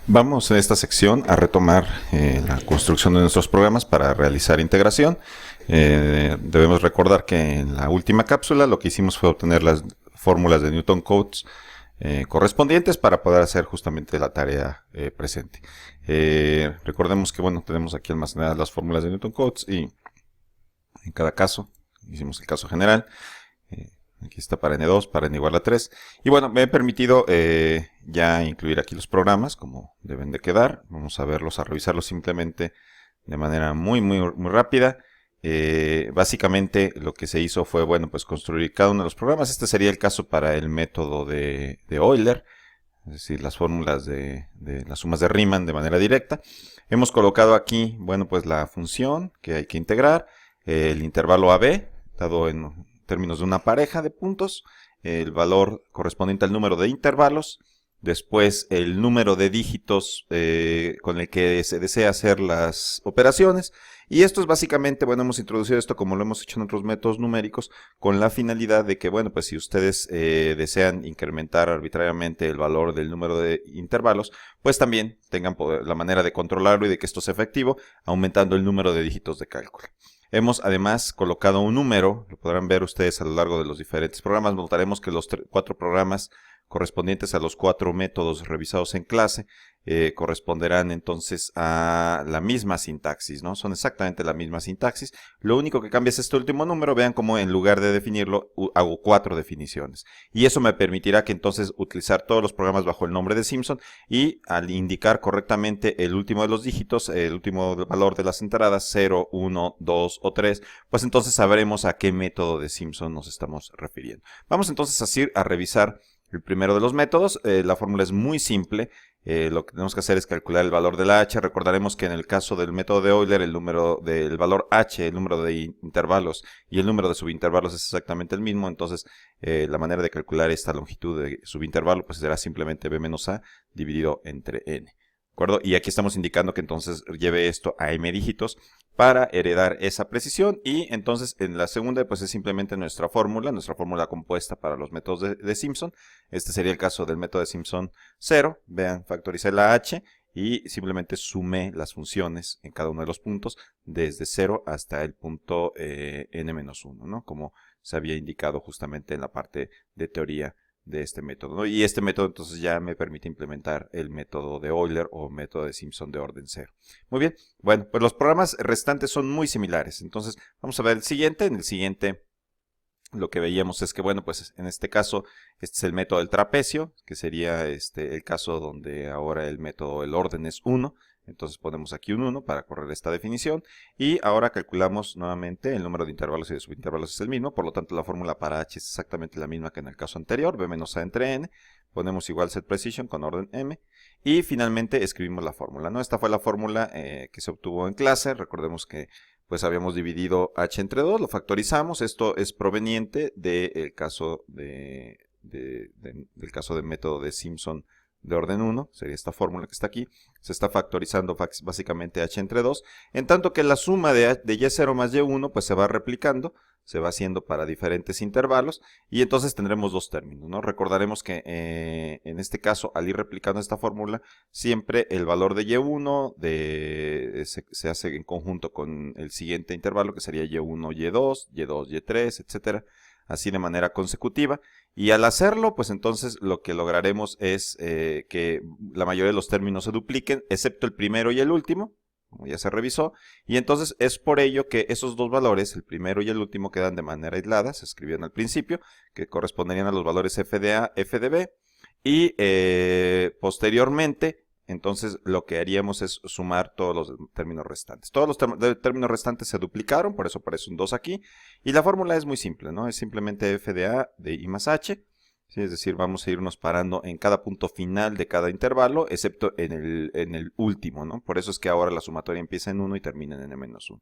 Vamos en esta sección a retomar la construcción de nuestros programas para realizar integración. Debemos recordar que en la última cápsula lo que hicimos fue obtener las fórmulas de Newton Cotes correspondientes para poder hacer justamente la tarea presente. Recordemos que tenemos aquí almacenadas las fórmulas de Newton Cotes y en cada caso hicimos el caso general. Aquí está para N2, para N igual a 3. Y me he permitido ya incluir aquí los programas, como deben de quedar. Vamos a verlos, a revisarlos simplemente de manera muy rápida. Básicamente lo que se hizo fue, pues construir cada uno de los programas. Este sería el caso para el método de Euler, es decir, las fórmulas de las sumas de Riemann de manera directa. Hemos colocado aquí, pues la función que hay que integrar, el intervalo AB, dado en términos de una pareja de puntos, el valor correspondiente al número de intervalos, después el número de dígitos con el que se desea hacer las operaciones, y esto es básicamente, hemos introducido esto como lo hemos hecho en otros métodos numéricos, con la finalidad de que, pues si ustedes desean incrementar arbitrariamente el valor del número de intervalos, pues también tengan la manera de controlarlo y de que esto sea efectivo, aumentando el número de dígitos de cálculo. Hemos además colocado un número, lo podrán ver ustedes a lo largo de los diferentes programas. Notaremos que los 4 programas correspondientes a los 4 métodos revisados en clase corresponderán entonces a la misma sintaxis, ¿no? Son exactamente la misma sintaxis. Lo único que cambia es este último número. Vean cómo en lugar de definirlo hago 4 definiciones. Y eso me permitirá que entonces utilizar todos los programas bajo el nombre de Simpson, y al indicar correctamente el último de los dígitos, el último valor de las entradas, 0, 1, 2 o 3, pues entonces sabremos a qué método de Simpson nos estamos refiriendo. Vamos entonces así a revisar el primero de los métodos. La fórmula es muy simple. Lo que tenemos que hacer es calcular el valor de la h. Recordaremos que en el caso del método de Euler, el número del valor h, el número de intervalos y el número de subintervalos es exactamente el mismo. Entonces, la manera de calcular esta longitud de subintervalo pues será simplemente b menos a dividido entre n. ¿De acuerdo? Y aquí estamos indicando que entonces lleve esto a m dígitos para heredar esa precisión. Y entonces en la segunda pues es simplemente nuestra fórmula compuesta para los métodos de Simpson. Este sería el caso del método de Simpson 0. Vean, factoricé la h y simplemente sumé las funciones en cada uno de los puntos desde 0 hasta el punto n-1, ¿no? Como se había indicado justamente en la parte de teoría de este método, ¿no? Y este método entonces ya me permite implementar el método de Euler o método de Simpson de orden 0. Muy bien, pues los programas restantes son muy similares. Entonces vamos a ver el siguiente. En el siguiente lo que veíamos es que, pues en este caso, este es el método del trapecio, que sería el caso donde ahora el orden es 1. Entonces ponemos aquí un 1 para correr esta definición. Y ahora calculamos nuevamente el número de intervalos y de subintervalos es el mismo. Por lo tanto, la fórmula para h es exactamente la misma que en el caso anterior, b menos a entre n. Ponemos igual set precision con orden m. Y finalmente escribimos la fórmula, ¿no? Esta fue la fórmula que se obtuvo en clase. Recordemos que pues habíamos dividido h entre 2, lo factorizamos. Esto es proveniente del caso del método de Simpson de orden 1, sería esta fórmula que está aquí. Se está factorizando básicamente h entre 2, en tanto que la suma de y0 más y1 pues se va replicando, se va haciendo para diferentes intervalos, y entonces tendremos dos términos, ¿no? Recordaremos que en este caso, al ir replicando esta fórmula, siempre el valor de y1 se hace en conjunto con el siguiente intervalo, que sería y1, y2, y2, y3, etcétera, así de manera consecutiva. Y al hacerlo, pues entonces lo que lograremos es que la mayoría de los términos se dupliquen, excepto el primero y el último, como ya se revisó. Y entonces es por ello que esos dos valores, el primero y el último, quedan de manera aislada, se escribieron al principio, que corresponderían a los valores f de a, f de b. Y posteriormente, entonces lo que haríamos es sumar todos los términos restantes. Todos los términos restantes se duplicaron, por eso aparece un 2 aquí. Y la fórmula es muy simple, ¿no? Es simplemente f de a de i más h. ¿Sí? Es decir, vamos a irnos parando en cada punto final de cada intervalo, excepto en el último, ¿no? Por eso es que ahora la sumatoria empieza en 1 y termina en n-1.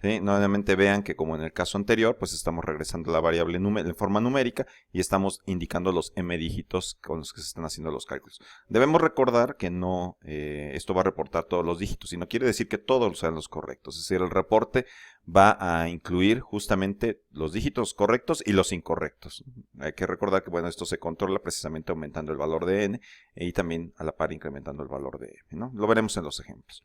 ¿sí? Nuevamente vean que como en el caso anterior, pues estamos regresando la variable en forma numérica y estamos indicando los m dígitos con los que se están haciendo los cálculos. Debemos recordar que no, esto va a reportar todos los dígitos y no quiere decir que todos sean los correctos. Es decir, el reporte va a incluir justamente los dígitos correctos y los incorrectos. Hay que recordar que bueno, esto se controla precisamente aumentando el valor de n y también a la par incrementando el valor de m, ¿no? Lo veremos en los ejemplos.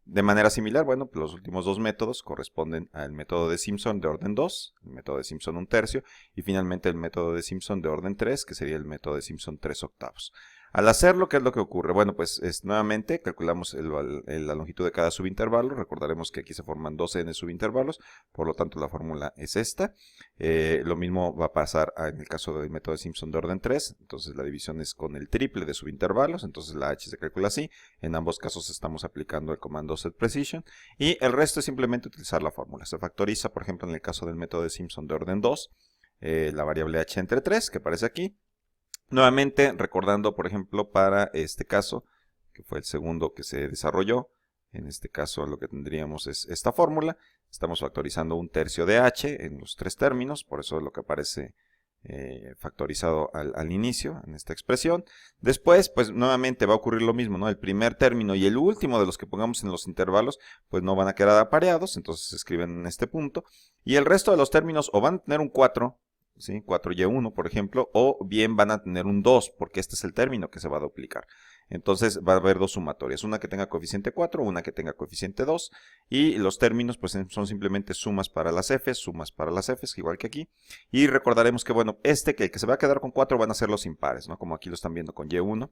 De manera similar, bueno, pues los últimos dos métodos corresponden al método de Simpson de orden 2, el método de Simpson 1/3 y finalmente el método de Simpson de orden 3, que sería el método de Simpson 3/8. Al hacerlo, ¿qué es lo que ocurre? Bueno, pues nuevamente calculamos la longitud de cada subintervalo. Recordaremos que aquí se forman 12n subintervalos, por lo tanto la fórmula es esta. Lo mismo va a pasar en el caso del método de Simpson de orden 3, entonces la división es con el triple de subintervalos, entonces la h se calcula así. En ambos casos estamos aplicando el comando setPrecision y el resto es simplemente utilizar la fórmula. Se factoriza, por ejemplo, en el caso del método de Simpson de orden 2, la variable h entre 3, que aparece aquí. Nuevamente, recordando, por ejemplo, para este caso, que fue el segundo que se desarrolló, en este caso lo que tendríamos es esta fórmula. Estamos factorizando 1/3 de h en los tres términos, por eso es lo que aparece factorizado al inicio, en esta expresión. Después, pues nuevamente va a ocurrir lo mismo, ¿no? El primer término y el último de los que pongamos en los intervalos, pues no van a quedar apareados, entonces se escriben en este punto. Y el resto de los términos o van a tener un 4, ¿sí? 4y1, por ejemplo, o bien van a tener un 2, porque este es el término que se va a duplicar. Entonces va a haber dos sumatorias, una que tenga coeficiente 4, una que tenga coeficiente 2, y los términos pues son simplemente sumas para las f's, igual que aquí. Y recordaremos que bueno, que el que se va a quedar con 4 van a ser los impares, ¿no? Como aquí lo están viendo con y1.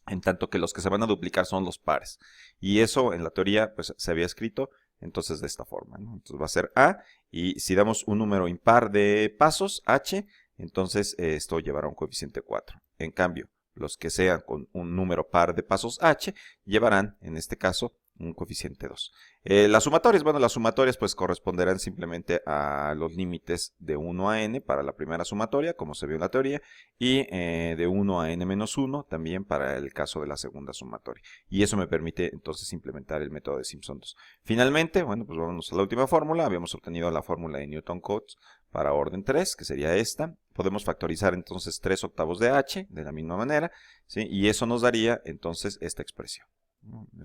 En tanto que los que se van a duplicar son los pares. Y eso en la teoría pues se había escrito entonces de esta forma, ¿no? Entonces va a ser A, y si damos un número impar de pasos, h, entonces esto llevará un coeficiente 4. En cambio, los que sean con un número par de pasos h, llevarán, en este caso, un coeficiente 2. Las sumatorias pues corresponderán simplemente a los límites de 1 a n para la primera sumatoria, como se vio en la teoría, y de 1 a n-1 también para el caso de la segunda sumatoria. Y eso me permite entonces implementar el método de Simpson 2. Finalmente, bueno, pues vamos a la última fórmula. Habíamos obtenido la fórmula de Newton-Cotes para orden 3, que sería esta. Podemos factorizar entonces 3/8 de h de la misma manera, ¿sí? Y eso nos daría entonces esta expresión.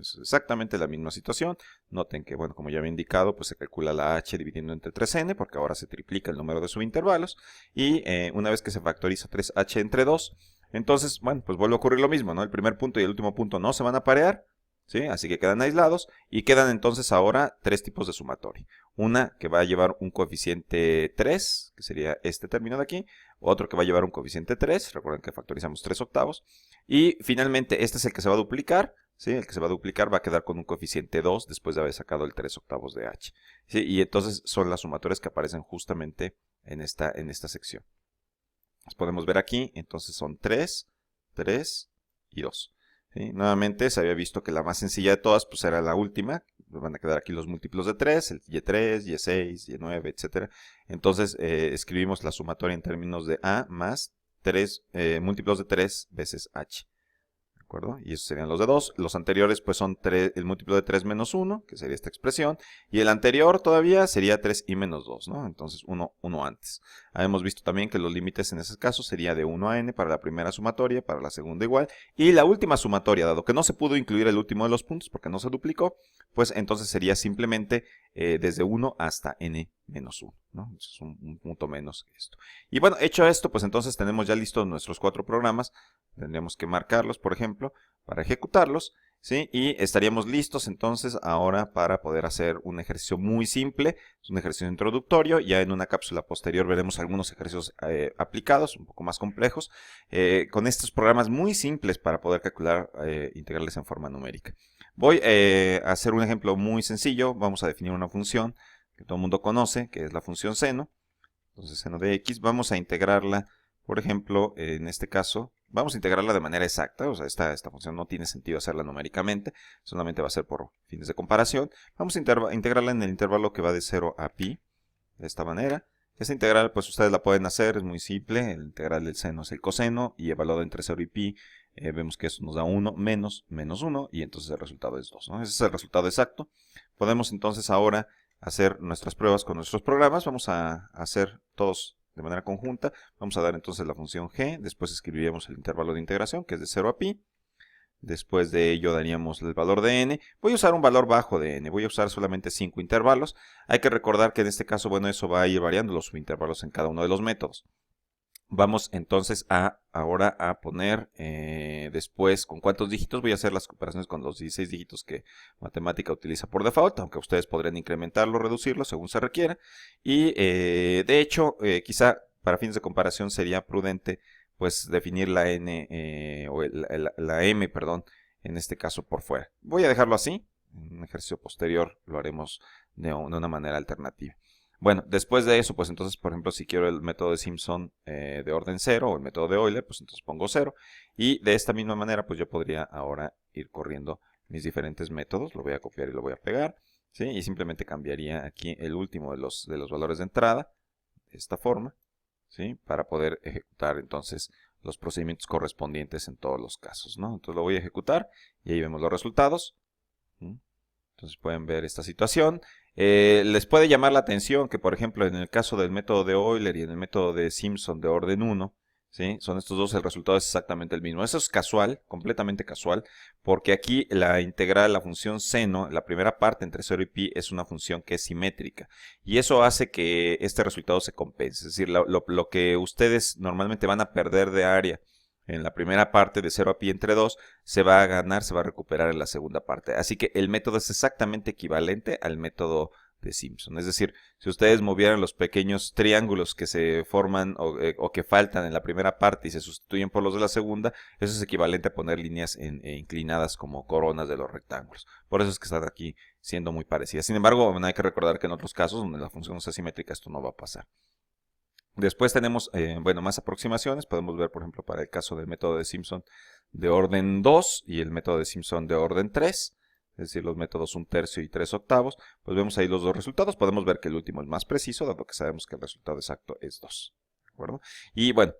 Es exactamente la misma situación. Noten que, bueno, como ya había indicado, pues se calcula la h dividiendo entre 3n, porque ahora se triplica el número de subintervalos. Y una vez que se factoriza 3h entre 2, entonces, bueno, pues vuelve a ocurrir lo mismo, ¿no? El primer punto y el último punto no se van a parear, ¿sí? Así que quedan aislados y quedan entonces ahora tres tipos de sumatoria. Una que va a llevar un coeficiente 3, que sería este término de aquí. Otro que va a llevar un coeficiente 3, recuerden que factorizamos 3/8. Y finalmente este es el que se va a duplicar, ¿sí? El que se va a duplicar va a quedar con un coeficiente 2 después de haber sacado el 3/8 de h, ¿sí? Y entonces son las sumatorias que aparecen justamente en esta sección. Las podemos ver aquí, entonces son 3, 3 y 2. ¿Sí? Nuevamente se había visto que la más sencilla de todas pues era la última. Van a quedar aquí los múltiplos de 3, el y3, y6, y9, etc. Entonces escribimos la sumatoria en términos de a más 3 múltiplos de 3 veces h. ¿De acuerdo? Y esos serían los de 2. Los anteriores pues son el múltiplo de 3 menos 1, que sería esta expresión. Y el anterior todavía sería 3 y menos 2, ¿no? Entonces 1 antes. Hemos visto también que los límites en ese caso sería de 1 a n para la primera sumatoria, para la segunda igual. Y la última sumatoria, dado que no se pudo incluir el último de los puntos porque no se duplicó, pues entonces sería simplemente desde 1 hasta n menos 1, ¿no? Eso es un punto menos que esto. Y bueno, hecho esto, pues entonces tenemos ya listos nuestros 4 programas. Tendríamos que marcarlos, por ejemplo, para ejecutarlos, ¿sí? Y estaríamos listos entonces ahora para poder hacer un ejercicio muy simple. Es un ejercicio introductorio. Ya en una cápsula posterior veremos algunos ejercicios aplicados, un poco más complejos, con estos programas muy simples para poder calcular integrales en forma numérica. Voy a hacer un ejemplo muy sencillo. Vamos a definir una función que todo el mundo conoce, que es la función seno. Entonces seno de x, vamos a integrarla, por ejemplo, en este caso, vamos a integrarla de manera exacta. O sea, esta función no tiene sentido hacerla numéricamente, solamente va a ser por fines de comparación. Vamos a integrarla en el intervalo que va de 0 a pi, de esta manera. Esta integral, pues ustedes la pueden hacer, es muy simple. El integral del seno es el coseno, y evaluado entre 0 y pi, vemos que eso nos da 1 menos 1, y entonces el resultado es 2, ¿no? Ese es el resultado exacto. Podemos entonces ahora hacer nuestras pruebas con nuestros programas. Vamos a hacer todos de manera conjunta. Vamos a dar entonces la función g, después escribiríamos el intervalo de integración, que es de 0 a pi. Después de ello daríamos el valor de n. Voy a usar un valor bajo de n, voy a usar solamente 5 intervalos. Hay que recordar que en este caso, bueno, eso va a ir variando los subintervalos en cada uno de los métodos. Vamos entonces ahora a poner después con cuántos dígitos. Voy a hacer las comparaciones con los 16 dígitos que matemática utiliza por default, aunque ustedes podrían incrementarlo o reducirlo según se requiera. Y de hecho, quizá para fines de comparación sería prudente pues definir la n o la m, perdón, en este caso por fuera. Voy a dejarlo así. En un ejercicio posterior lo haremos de una manera alternativa. Bueno, después de eso, pues entonces, por ejemplo, si quiero el método de Simpson de orden 0 o el método de Euler, pues entonces pongo 0. Y de esta misma manera, pues yo podría ahora ir corriendo mis diferentes métodos. Lo voy a copiar y lo voy a pegar, ¿sí? Y simplemente cambiaría aquí el último de los valores de entrada, de esta forma, ¿sí? Para poder ejecutar entonces los procedimientos correspondientes en todos los casos, ¿no? Entonces lo voy a ejecutar y ahí vemos los resultados. Entonces pueden ver esta situación. Les puede llamar la atención que, por ejemplo, en el caso del método de Euler y en el método de Simpson de orden 1, ¿sí? Son estos dos, el resultado es exactamente el mismo. Eso es casual, completamente casual, porque aquí la integral, la función seno, la primera parte entre 0 y pi es una función que es simétrica. Y eso hace que este resultado se compense. Es decir, lo que ustedes normalmente van a perder de área en la primera parte de 0 a pi entre 2, se va a ganar, se va a recuperar en la segunda parte. Así que el método es exactamente equivalente al método de Simpson. Es decir, si ustedes movieran los pequeños triángulos que se forman o que faltan en la primera parte y se sustituyen por los de la segunda, eso es equivalente a poner líneas inclinadas como coronas de los rectángulos. Por eso es que están aquí siendo muy parecidas. Sin embargo, hay que recordar que en otros casos donde la función no sea simétrica, esto no va a pasar. Después tenemos, bueno, más aproximaciones. Podemos ver, por ejemplo, para el caso del método de Simpson de orden 2 y el método de Simpson de orden 3, es decir, los métodos 1/3 y 3/8, pues vemos ahí los dos resultados. Podemos ver que el último es más preciso, dado que sabemos que el resultado exacto es 2. ¿De acuerdo? Y bueno,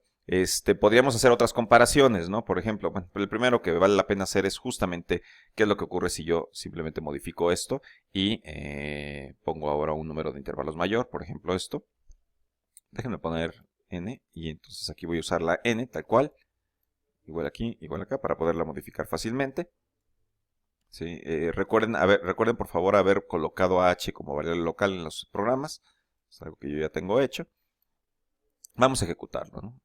podríamos hacer otras comparaciones, ¿no? Por ejemplo, bueno, el primero que vale la pena hacer es justamente qué es lo que ocurre si yo simplemente modifico esto y pongo ahora un número de intervalos mayor, por ejemplo esto. Déjenme poner n y entonces aquí voy a usar la n tal cual, igual aquí, igual acá, para poderla modificar fácilmente. ¿Sí? Recuerden por favor haber colocado a h como variable local en los programas. Es algo que yo ya tengo hecho. Vamos a ejecutarlo, ¿no?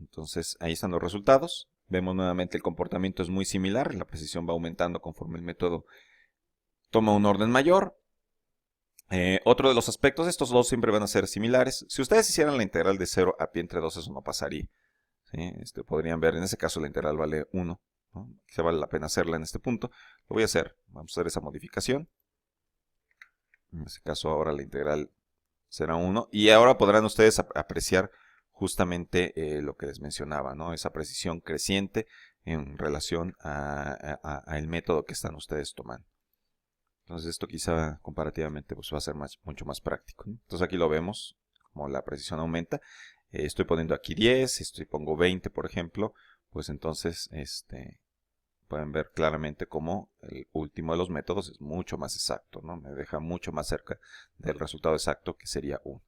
Entonces ahí están los resultados. Vemos nuevamente el comportamiento es muy similar. La precisión va aumentando conforme el método toma un orden mayor. Otro de los aspectos, estos dos siempre van a ser similares. Si ustedes hicieran la integral de 0 a pi entre 2, eso no pasaría, ¿sí? Podrían ver, en ese caso la integral vale 1, ¿no? Quizá vale la pena hacerla en este punto. Lo voy a hacer, vamos a hacer esa modificación. En este caso ahora la integral será 1. Y ahora podrán ustedes apreciar justamente lo que les mencionaba, ¿no? Esa precisión creciente en relación al método que están ustedes tomando. Entonces esto quizá comparativamente pues, va a ser mucho más práctico, ¿no? Entonces aquí lo vemos, como la precisión aumenta. Estoy poniendo aquí 10, pongo 20 por ejemplo, pues entonces pueden ver claramente cómo el último de los métodos es mucho más exacto, ¿no? Me deja mucho más cerca del resultado exacto que sería 1.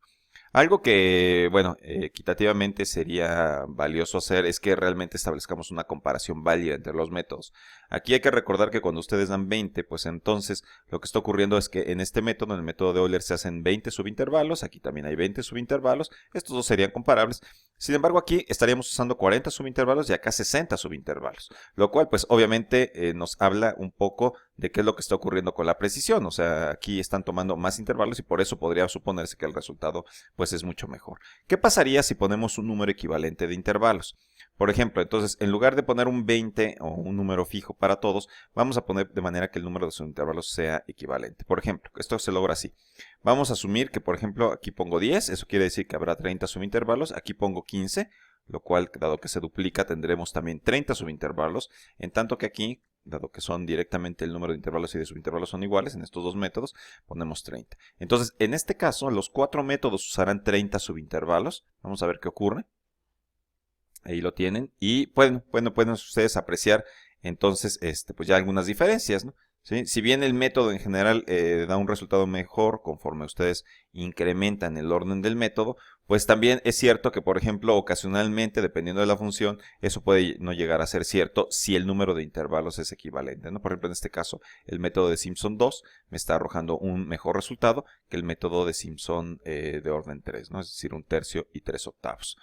Algo que, bueno, equitativamente sería valioso hacer es que realmente establezcamos una comparación válida entre los métodos. Aquí hay que recordar que cuando ustedes dan 20, pues entonces lo que está ocurriendo es que en este método, en el método de Euler, se hacen 20 subintervalos, aquí también hay 20 subintervalos, estos dos serían comparables. Sin embargo, aquí estaríamos usando 40 subintervalos y acá 60 subintervalos, lo cual pues obviamente nos habla un poco de qué es lo que está ocurriendo con la precisión. O sea, aquí están tomando más intervalos y por eso podría suponerse que el resultado pues es mucho mejor. ¿Qué pasaría si ponemos un número equivalente de intervalos? Por ejemplo, entonces, en lugar de poner un 20 o un número fijo para todos, vamos a poner de manera que el número de subintervalos sea equivalente. Por ejemplo, esto se logra así. Vamos a asumir que, por ejemplo, aquí pongo 10, eso quiere decir que habrá 30 subintervalos. Aquí pongo 15, lo cual, dado que se duplica, tendremos también 30 subintervalos, en tanto que aquí, dado que son directamente el número de intervalos y de subintervalos son iguales en estos dos métodos, ponemos 30. Entonces, en este caso, los 4 métodos usarán 30 subintervalos. Vamos a ver qué ocurre. Ahí lo tienen. Y pueden ustedes apreciar entonces pues ya algunas diferencias, ¿no? ¿Sí? Si bien el método en general da un resultado mejor conforme ustedes incrementan el orden del método, pues también es cierto que, por ejemplo, ocasionalmente, dependiendo de la función, eso puede no llegar a ser cierto si el número de intervalos es equivalente, ¿no? Por ejemplo, en este caso, el método de Simpson 2 me está arrojando un mejor resultado que el método de Simpson de orden 3, ¿no? Es decir, 1/3 y 3/8.